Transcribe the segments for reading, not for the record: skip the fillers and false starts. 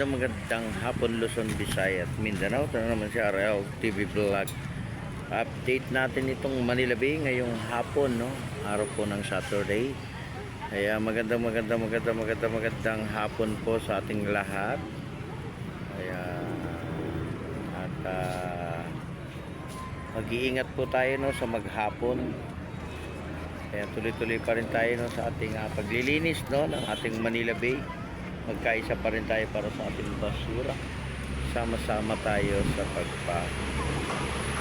magandang hapon Luzon, Visayas, Mindanao. Ito na naman si Araw TV Vlog. Update natin itong Manila Bay ngayong hapon, no? Araw po ng Saturday. Kaya magandang hapon po sa ating lahat. Kaya mag-iingat po tayo, no, sa maghapon. Kaya tuloy-tuloy pa rin tayo, no, sa ating paglilinis, no, ng ating Manila Bay. Magkaisa pa rin tayo para sa ating basura. Sama-sama tayo sa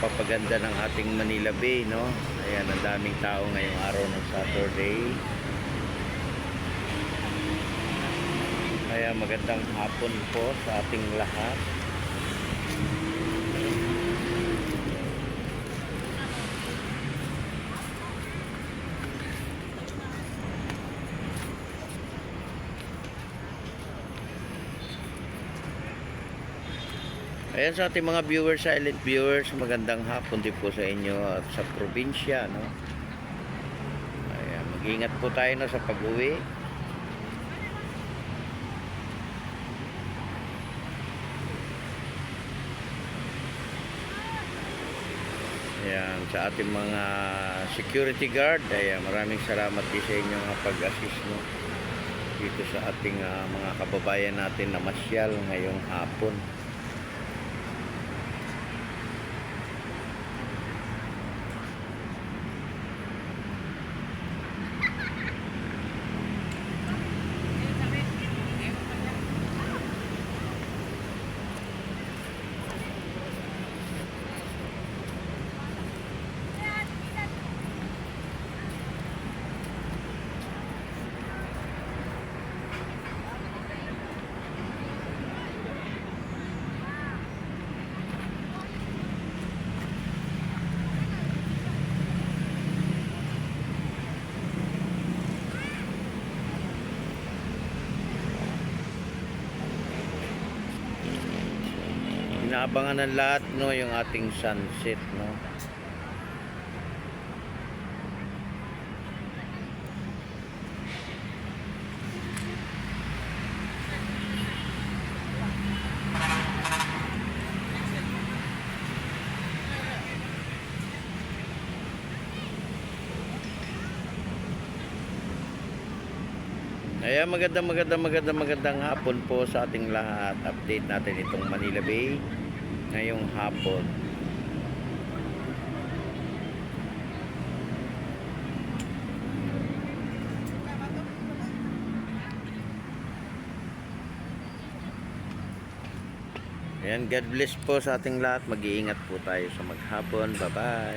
papaganda ng ating Manila Bay, no? Ayan, ang daming tao ngayong araw ng Saturday. Kaya magandang hapon po sa ating lahat. Ayan sa ating mga viewers, silent viewers, magandang hapon din po sa inyo at sa probinsya, no? Ayan, mag-ingat po tayo, no, sa pag-uwi. Ayan, sa ating mga security guard, ayan, maraming salamat din sa inyong pag-assist, no, dito sa ating mga kababayan natin na masyal ngayong hapon. Inaabangan ng lahat, no, yung ating sunset, no. Kaya magandang hapon po sa ating lahat. Update natin itong Manila Bay ngayong hapon. Ayan, God bless po sa ating lahat. Mag-iingat po tayo sa maghapon. Bye-bye.